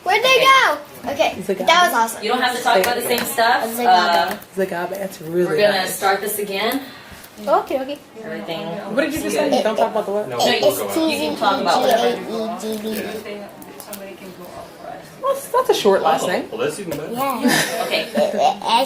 Where'd they go? Okay, Tzegaebe. that was awesome. You don't have to talk about the same stuff. Tzegaebe, that's really We're gonna nice. start this again. Okay. Everything. What did you just say? Don't talk about the what? No, you can talk about whatever. Well, that's a short last name. Well, that's even better. Yeah. Okay. I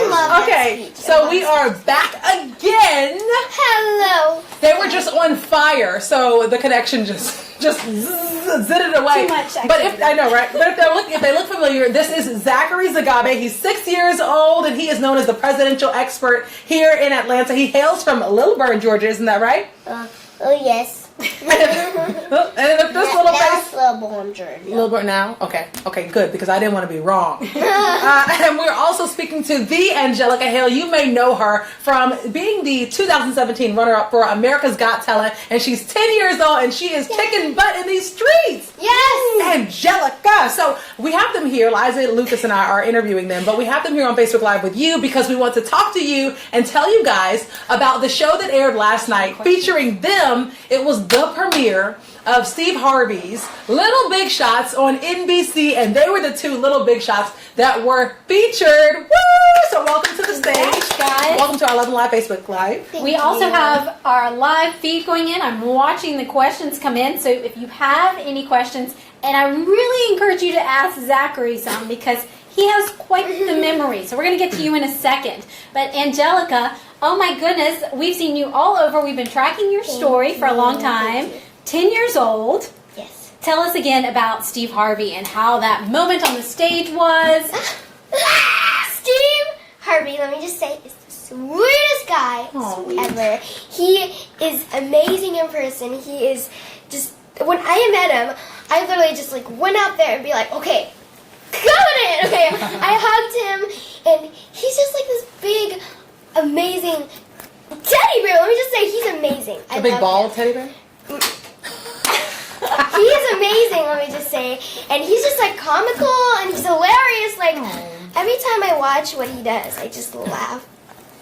love that Okay, speech. so we are back again. Hello. They were just on fire, so the connection just zidded away. Too much But if I know, right? But if they look familiar, this is Zachary Tzegaebe. He's 6 years old, and he is known as the presidential expert here in Atlanta. He hails from Lilburn, Georgia. Isn't that right? Oh yes. And if this little face. Lilburn, Georgia. Lilburn now? Okay, good, because I didn't want to be wrong. And we're also speaking to the Angelica Hale. You may know her from being the 2017 runner-up for America's Got Talent, and she's 10 years old, and she is kicking butt in these streets. Yes. Angelica. So we have them here. Liza, Lucas, and I are interviewing them, but we have them here on Facebook Live with you because we want to talk to you and tell you guys about the show that aired last night featuring them. It was the premiere of Steve Harvey's Little Big Shots on NBC, and they were the two Little Big Shots that were featured. Woo! So welcome to the stage. Thanks, guys. Welcome to our 11 Live Facebook Live. We also have our live feed going in. I'm watching the questions come in. So if you have any questions, and I really encourage you to ask Zachary some because he has quite the memory. So we're going to get to you in a second. But Angelica, oh my goodness, we've seen you all over. We've been tracking your story for a long time. 10 years old. Yes. Tell us again about Steve Harvey and how that moment on the stage was. Steve Harvey, let me just say, is the sweetest guy ever. He is amazing in person. He is just, when I met him, I literally just like went out there and be like, okay, coming in. Okay, I hugged him, and he's just like this big, amazing teddy bear. Let me just say, he's amazing. A big ball teddy bear? He is amazing, let me just say. And he's just like comical and he's hilarious. Like every time I watch what he does, I just laugh.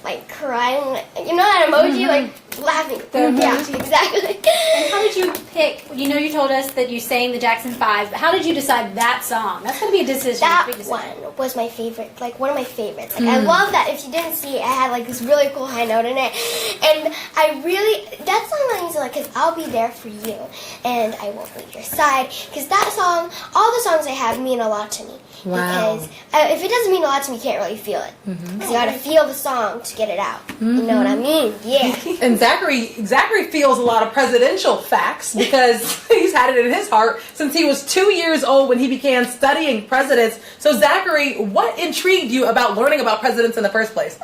Like crying. You know that emoji? Like laughing. Yeah, exactly. And how did you pick, you told us that you sang the Jackson 5, but how did you decide that song? That's going to be a decision. That big decision. one was my favorite, like one of my favorites. Like I love that. If you didn't see it, I had like this really cool high note in it, and I really that song I used to like because I'll be there for you, and I won't leave your side. Because that song, all the songs I have mean a lot to me. Wow. Because if it doesn't mean a lot to me, you can't really feel it. Because you got to feel the song to get it out. You know what I mean? Yeah. And Zachary feels a lot of presidential facts because he's had it in his heart since he was 2 years old when he began studying presidents. So Zachary, what intrigued you about learning about presidents in the first place?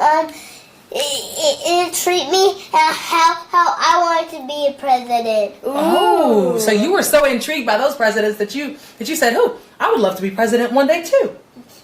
It intrigued me how I wanted to be a president. Oh, so you were so intrigued by those presidents that you said, "Oh, I would love to be president one day too."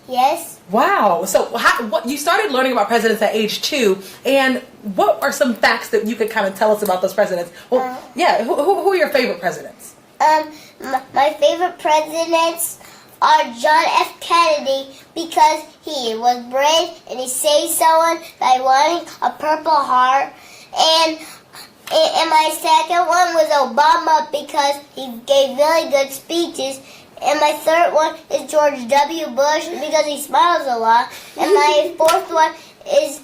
Yes. Wow. So what you started learning about presidents at age 2, and what are some facts that you could kind of tell us about those presidents? Well, who are your favorite presidents? My favorite presidents are John F. Kennedy because he was brave and he saved someone by wanting a Purple Heart. And my second one was Obama because he gave really good speeches. And my third one is George W. Bush because he smiles a lot. And my fourth one is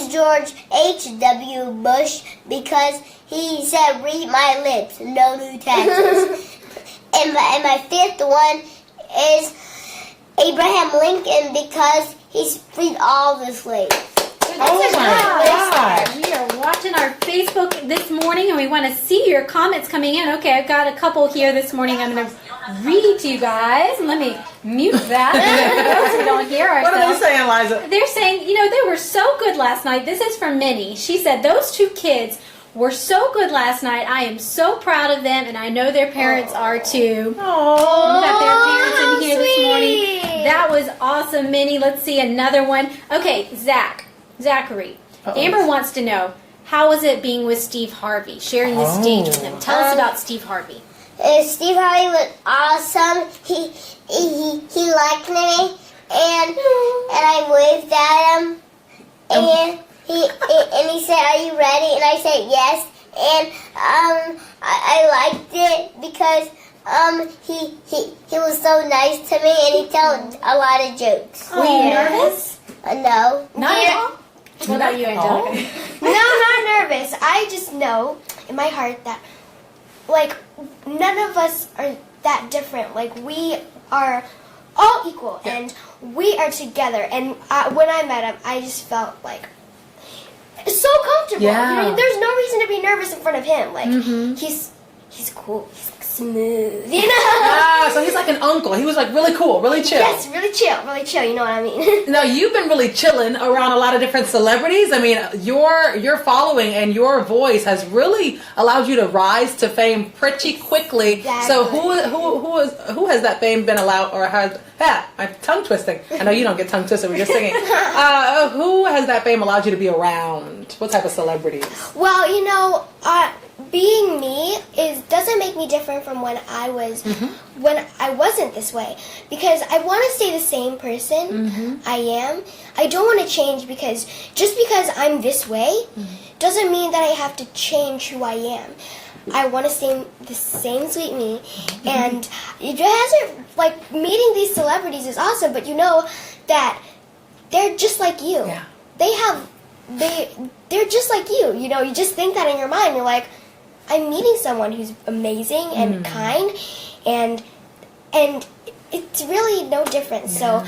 George H.W. Bush because he said, "Read my lips, no new taxes." and my fifth one is Abraham Lincoln because he freed all the slaves. Oh my God. We are watching our Facebook this morning, and we want to see your comments coming in. Okay, I've got a couple here this morning. I'm going to read to you guys. Let me mute that so we don't hear ourselves. What are they saying, Liza? They're saying, they were so good last night. This is from Minnie. She said, those two kids were so good last night. I am so proud of them, and I know their parents are too. Oh, We got their parents in here this sweet. morning. That was awesome, Minnie. Let's see another one. Okay, Zachary. Amber wants to know, how was it being with Steve Harvey, sharing the stage with him? Tell us about Steve Harvey. Steve Harvey was awesome. He liked me, and I waved at him, and he said, "Are you ready?" And I said yes, and I liked it because He was so nice to me, and he told a lot of jokes. Were you nervous? No. Not at all. What about you, Angelica? No, not nervous. I just know in my heart that, like, none of us are that different. Like, we are all equal, and we are together. And when I met him, I just felt like so comfortable. Yeah. You know, there's no reason to be nervous in front of him. Like, he's cool. He's like smooth. You know? So he's like an uncle. He was like really cool, really chill. Yes, really chill. You know what I mean? Now you've been really chilling around a lot of different celebrities. I mean, your following and your voice has really allowed you to rise to fame pretty quickly. Exactly. So who has that fame been allowed, or has my tongue twisting? I know you don't get tongue twisted when you're singing. Who has that fame allowed you to be around? What type of celebrities? Well, you know, being me doesn't make me different from when I was when I wasn't this way, because I want to stay the same person I am. I don't want to change, because just because I'm this way doesn't mean that I have to change who I am. I want to stay the same sweet me, and it hasn't, like, meeting these celebrities is awesome, but you know that they're just like you. Yeah. They're just like you. You know, you just think that in your mind. You're like, I'm meeting someone who's amazing and kind, and it's really no difference. So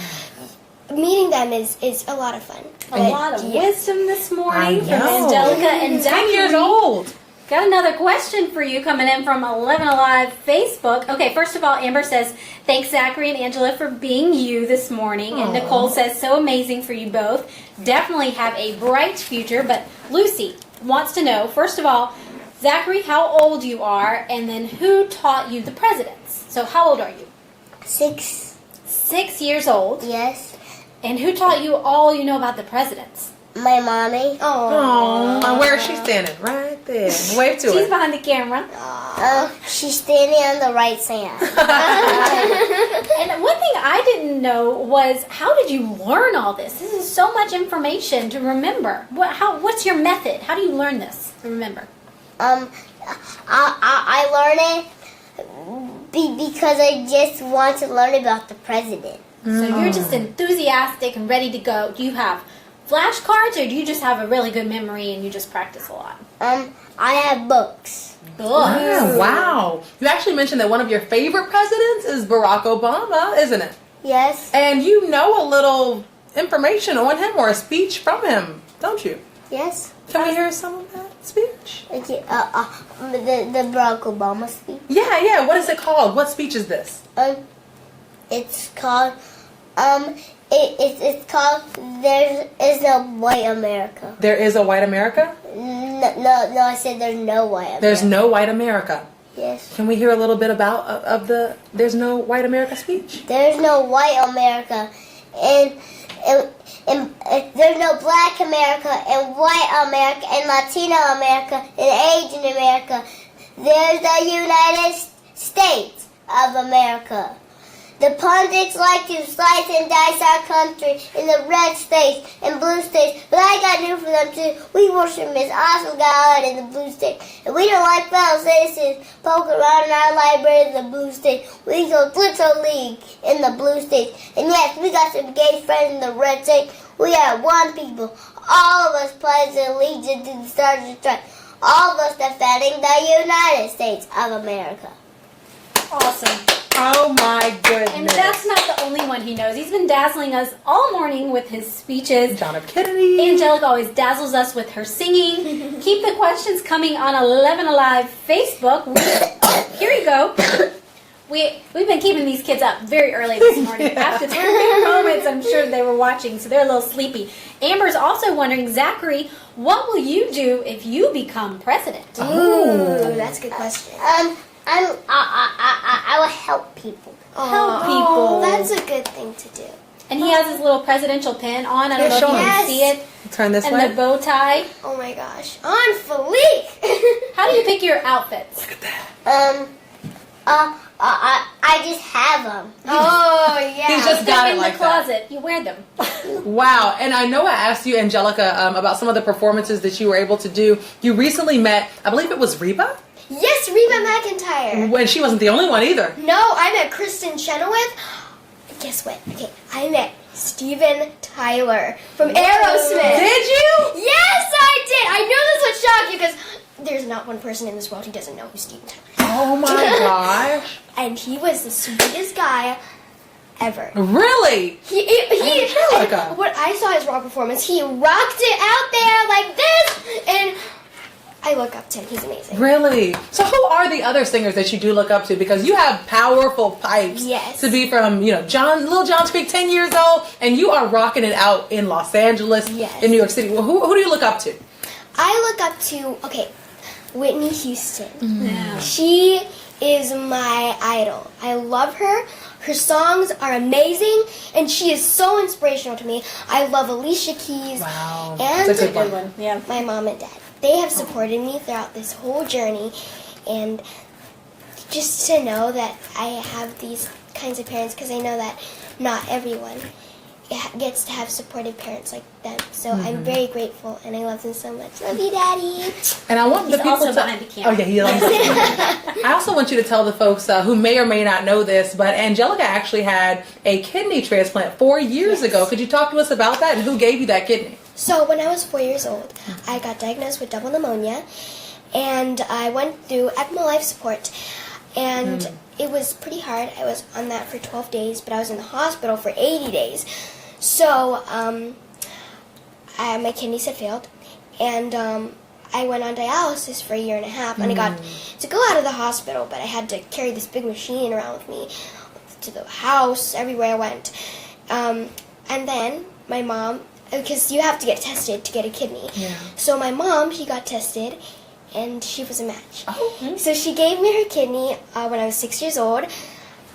meeting them is a lot of fun. A lot of wisdom this morning from know. Angelica and 10 Zachary. years old. Got another question for you coming in from 11 Alive Facebook. Okay, first of all, Amber says, thanks Zachary and Angela for being you this morning. And Nicole says, so amazing for you both. Definitely have a bright future. But Lucy wants to know, first of all, Zachary, how old you are, and then who taught you the presidents? So how old are you? 6. 6 years old. Yes. And who taught you all you know about the presidents? My mommy. Oh, where is she standing? Right there. Wave to She's her. behind the camera. She's standing on the right side. And one thing I didn't know was, how did you learn all this? This is so much information to remember. What's your method? How do you learn this to remember? I learned it because I just want to learn about the president. So you're just enthusiastic and ready to go. Do you have flashcards, or do you just have a really good memory and you just practice a lot? I have books. Oh, wow. You actually mentioned that one of your favorite presidents is Barack Obama, isn't it? Yes. And you know a little information on him, or a speech from him, don't you? Yes. Can we hear some of that speech? The Barack Obama speech. Yeah. What is it called? What speech is this? It's called it's called There Is No White America. There is a white America? No, I said there's no white America. There's no white America. Yes. Can we hear a little bit about of the There's No White America speech? There's no white America, and there's no black America, and white America, and Latino America, and Asian America. There's the United States of America. The pundits like to slice and dice our country in the red states and blue states, but I got news for them too. We worship Miss Awesome God in the blue state, and we don't like fellow citizens poking around in our library in the blue state. We go Little League in the blue state, and yes, we got some gay friends in the red state. We are one people. All of us pledge allegiance to the Stars and Stripes. All of us defending the United States of America. Awesome. Oh my goodness. And that's not the only one he knows. He's been dazzling us all morning with his speeches. John F. Kennedy. Angelica always dazzles us with her singing. Keep the questions coming on 11 Alive Facebook. Here you go. We've been keeping these kids up very early this morning. After their moments, I'm sure they were watching, so they're a little sleepy. Amber's also wondering, Zachary, what will you do if you become president? Ooh, that's a good question. I will help people. Help people. That's a good thing to do. And he has his little presidential pin on. I don't know if you can see it. Turn this And way. the bow tie. Oh my gosh. On fleek! How do you pick your outfits? Look at that. I just have them. Oh, yeah. He's just got They're it in like the that. closet. You wear them. Wow. And I know I asked you, Angelica, about some of the performances that you were able to do. You recently met, I believe it was Reba? Yes, Reba McEntire. When she wasn't the only one either. No, I met Kristen Chenoweth. Guess what? Okay, I met Steven Tyler from Aerosmith. Did you? Yes, I did. I knew this would shock you because there's not one person in this world who doesn't know who Steven Tyler is. Oh my gosh. And he was the sweetest guy ever. Really? Angelica. When I saw his raw performance, he rocked it out there like this, and I look up to him. He's amazing. Really? So who are the other singers that you do look up to? Because you have powerful pipes. Yes. To be from, Little John Creek, 10 years old, and you are rocking it out in Los Angeles, Yes. in New York City. Well, who do you look up to? I look up to, Whitney Houston. Yeah. She is my idol. I love her. Her songs are amazing, and she is so inspirational to me. I love Alicia Keys. Wow. And That's a good one. Yeah. my mom and dad. They have supported me throughout this whole journey, and just to know that I have these kinds of parents, because I know that not everyone gets to have supportive parents like them. So I'm very grateful, and I love them so much. Love you, Daddy. And I want He's the people also to... behind the camera. Oh, yeah, he loves it. I also want you to tell the folks who may or may not know this, but Angelica actually had a kidney transplant 4 years ago. Could you talk to us about that, and who gave you that kidney? So when I was 4 years old, I got diagnosed with double pneumonia, and I went through ECMO life support, and it was pretty hard. I was on that for 12 days, but I was in the hospital for 80 days. So my kidneys had failed, and I went on dialysis for 1.5 years, and I got to go out of the hospital, but I had to carry this big machine around with me to the house, everywhere I went. And then my mom, because you have to get tested to get a kidney. Yeah. So my mom, she got tested, and she was a match. Oh. So she gave me her kidney when I was 6 years old.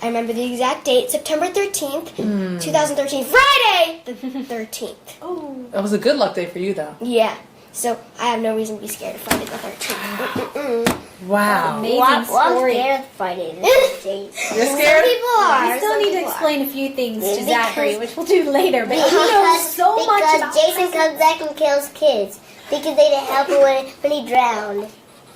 I remember the exact date, September 13th, 2013, Friday the 13th. Oh. That was a good luck day for you, though. Yeah. So I have no reason to be scared of Friday the 13th. Wow. Amazing Well, I'm story. scared of Friday the 13th. You're Some scared? people are. We still Some need to people are. explain a few things to Because- Zachary, which we'll do later. But he knows Because, so much because about Jason comes back and kills kids because they didn't help him when he drowned.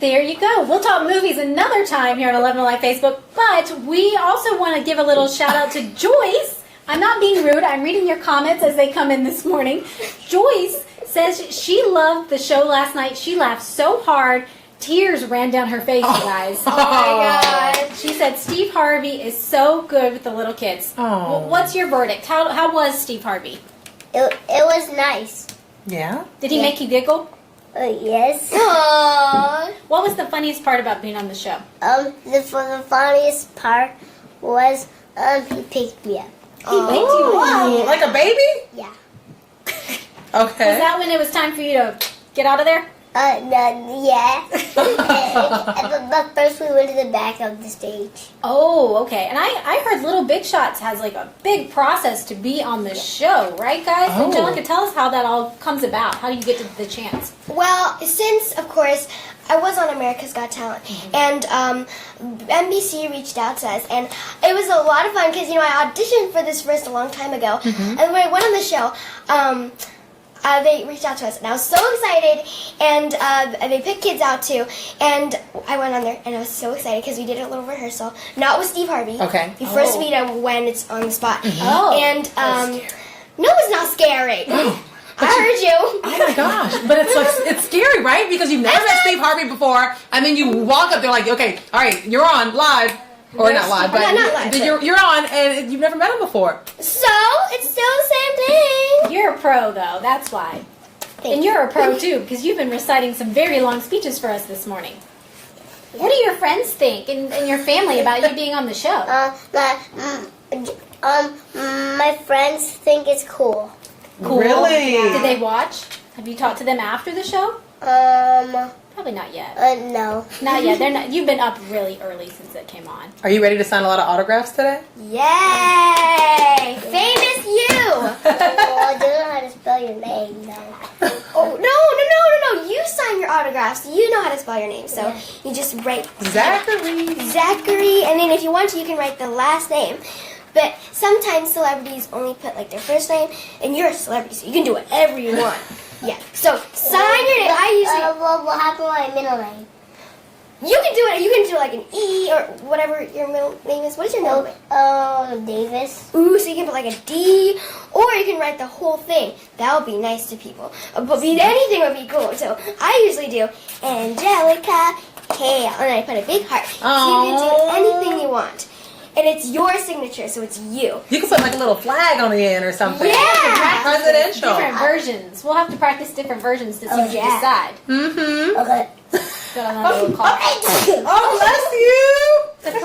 There you go. We'll talk movies another time here on 11 Alive Facebook. But we also want to give a little shout out to Joyce. I'm not being rude. I'm reading your comments as they come in this morning. Joyce says she loved the show last night. She laughed so hard. Tears ran down her face, you guys. Oh my God. She said Steve Harvey is so good with the little kids. Oh. What's your verdict? How was Steve Harvey? It was nice. Yeah? Did he make you giggle? Yes. Aww. What was the funniest part about being on the show? The funniest part was he picked me up. He picked you up. Like a baby? Yeah. Okay. Was that when it was time for you to get out of there? No, yeah. but first we went to the back of the stage. Oh, okay. And I heard Little Big Shots has like a big process to be on the show, right, guys? Oh. Angelica, tell us how that all comes about. How do you get to the chance? Well, since, of course, I was on America's Got Talent, and NBC reached out to us, and it was a lot of fun because, I auditioned for this first a long time ago, and when I went on the show, they reached out to us, and I was so excited, and they picked kids out too, and I went on there, and I was so excited because we did a little rehearsal, not with Steve Harvey. Okay. You first meet him when it's on the spot. Oh. And, no, it's not scary. I heard you. Oh my gosh. But it's scary, right? Because you've never met Steve Harvey before, and then you walk up there like, okay, all right, you're on live. Or not live, but Not live, but- you're on, and you've never met him before. So, it's still the same thing. You're a pro, though. That's why. And you're a pro, too, because you've been reciting some very long speeches for us this morning. What do your friends think and your family about you being on the show? My friends think it's cool. Cool. Really? Did they watch? Have you talked to them after the show? Probably not yet. No. Not yet. They're not. You've been up really early since it came on. Are you ready to sign a lot of autographs today? Yay! Famous you! Oh, I don't know how to spell your name, though. Oh, no. You sign your autographs. You know how to spell your name. So you just write Zachary. Zachary, and then if you want to, you can write the last name. But sometimes celebrities only put like their first name, and you're a celebrity, so you can do whatever you want. Yeah. So sign your name. I usually what happened to my middle name? You can do it. You can do like an E or whatever your middle name is. What is your middle name? Davis. Ooh, so you can put like a D, or you can write the whole thing. That would be nice to people. But anything would be cool. So I usually do Angelica, Hale, and I put a big heart. So you can do anything you want. And it's your signature, so it's you. You can put like a little flag on the end or something. Yeah! Presidential. Different versions. We'll have to practice different versions to see what you decide. Mm-hmm. Okay. Got on that little call. Oh, bless you.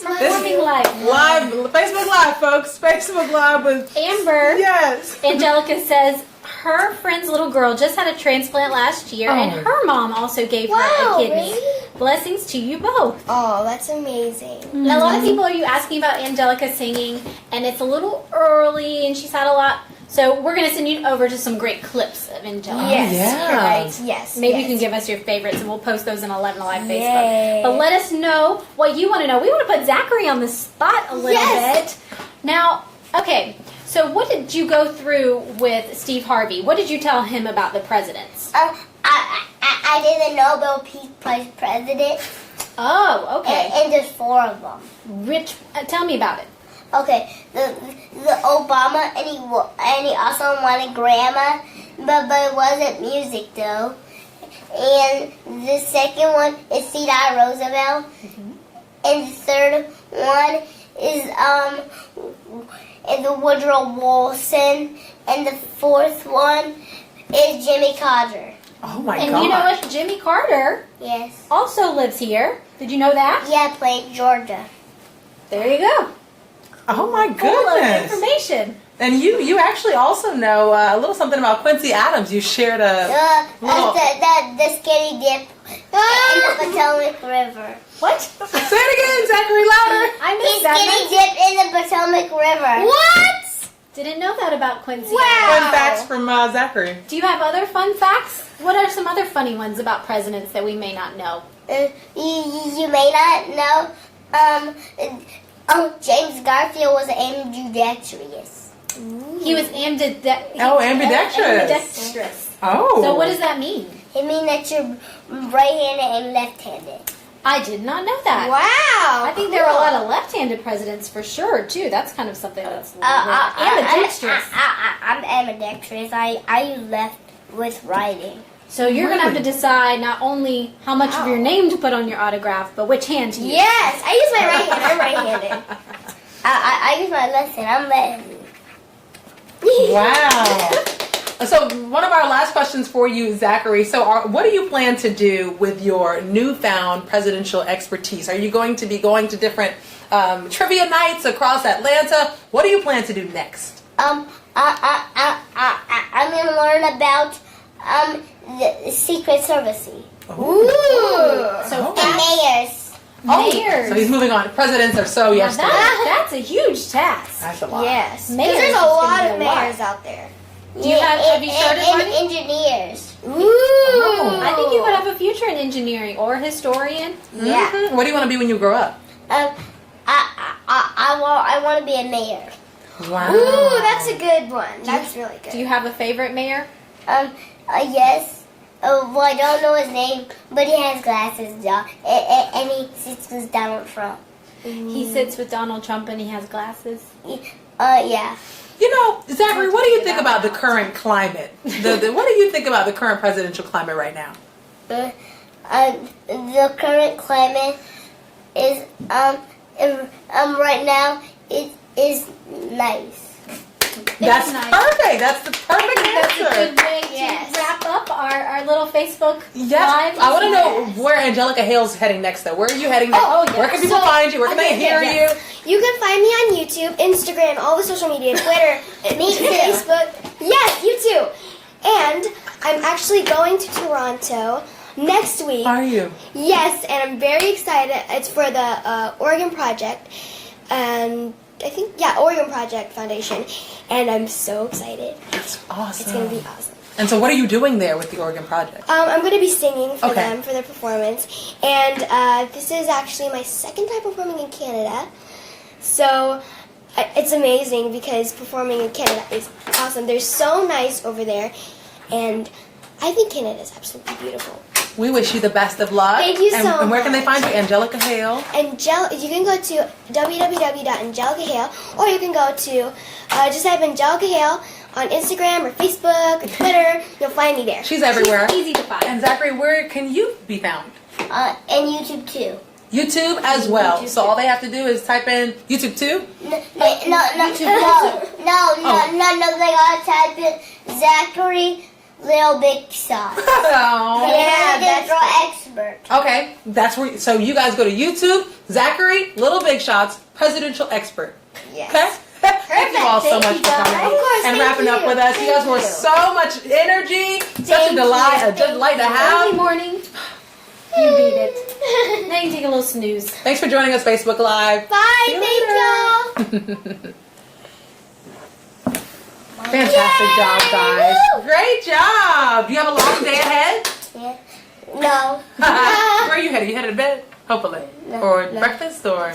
Performing live. Live, Facebook Live, folks. Facebook Live with Amber. Yes. Angelica says her friend's little girl just had a transplant last year, and her mom also gave her a kidney. Really? Blessings to you both. Oh, that's amazing. Now, a lot of people are asking about Angelica singing, and it's a little early, and she's had a lot. So we're going to send you over to some great clips of Angelica. Yes. Yeah. Right? Yes. Maybe yes. you can give us your favorites, and we'll post those in 11 Alive Yay. Facebook. But let us know what you want to know. We want to put Zachary on the spot a little Yes. bit. Now, okay, so what did you go through with Steve Harvey? What did you tell him about the presidents? I did the Nobel Peace Prize president, Oh, okay. and there's 4 of them. Tell me about it. Okay, the Obama, and he also wanted grandma, but it wasn't music though. And the second one is C.D. Roosevelt, and the third one is the Woodrow Wilson, and the fourth one is Jimmy Carter. Oh my And God. you know what? Jimmy Carter Yes. also lives here. Did you know that? Yeah, played Georgia. There you go. Oh my Full of goodness. information. And you actually also know a little something about Quincy Adams. You shared a little... The skinny dip in the Potomac River. What? Say it again, Zachary, louder. I The missed that. skinny dip in the Potomac River. What? Didn't know that about Quincy. Wow. Fun facts from Zachary. Do you have other fun facts? What are some other funny ones about presidents that we may not know? You may not know. James Garfield was ambidextrous. He was ambidextrous. Oh. So what does that mean? It means that you're right-handed and left-handed. I did not know that. Wow. I think there are a lot of left-handed presidents for sure too. That's kind of something that's ambidextrous. I'm ambidextrous. I use left with writing. So you're gonna have to decide not only how much of your name to put on your autograph, but which hand to use. Yes, I use my right hand. I'm right-handed. I use my left hand. I'm left-handed. Wow. So one of our last questions for you, Zachary. So what do you plan to do with your newfound presidential expertise? Are you going to be going to different trivia nights across Atlanta? What do you plan to do next? I'm gonna learn about the Secret Service Ooh. So and mayors. mayors. So he's moving on. Presidents are so Now yesterday. that's a huge task. That's a lot. Yes. Because Mayors there's is a gonna lot be of a lot. mayors out there. Do you have you started and learning? engineers. Ooh. I think you would have a future in engineering or historian. Yeah. Mhm. What do you want to be when you grow up? I want to be a mayor. Wow. Ooh, that's a good one. That's really good. Do you have a favorite mayor? Yes. Well, I don't know his name, but he has glasses, and he sits with Donald Trump. He sits with Donald Trump and he has glasses. Yeah. You know, Zachary, what do you think about the current climate? What do you think about the current presidential climate right now? The current climate is right now it is nice. That's nice. perfect. That's the perfect That's a answer. good way to Yes. wrap up our little Facebook Yes. live. I want to know where Angelica Hale's heading next, though. Where are you heading next? Oh, yeah. Where can people So, find you? Where can they hear you? You can find me on YouTube, Instagram, all the social media, Twitter, Me too. Facebook. Yes, you too. And I'm actually going to Toronto next week. Are you? Yes, and I'm very excited. It's for the Oregon Project, and I think Oregon Project Foundation, and I'm so excited. That's awesome. It's gonna be awesome. And so, what are you doing there with the Oregon Project? I'm going to be singing for Okay. them for their performance, and this is actually my second time performing in Canada, so it's amazing because performing in Canada is awesome. They're so nice over there, and I think Canada is absolutely beautiful. We wish you the best of luck. Thank you so And where can they much. find you? Angelica Hale. You can go to www.angelicahale, or you can go to just type Angelica Hale on Instagram or Facebook or Twitter. You'll find me there. She's everywhere. She's easy to find. And Zachary, where can you be found? And YouTube too. YouTube as well. YouTube So all they have to do is type in YouTube too. No. They gotta type in Zachary Little Big Shot. Oh. Presidential expert. Okay, that's where. So you guys go to YouTube. Zachary, Little Big Shots, presidential expert. Yes. Okay. Thank you all so Thank much you, for coming guys. Of course, and thank wrapping up you. with us. You guys were Thank you. so much energy, such a Thank delight, you. a delight to Early have. morning. You beat it. Now you can take a little snooze. Thanks for joining us, Facebook Live. Bye. See you Thank later. y'all. Fantastic job, guys. Woo! Great job. Do you have a long day ahead? Yeah. No. Where are you headed? You headed to bed? Hopefully. No, Or no. breakfast or?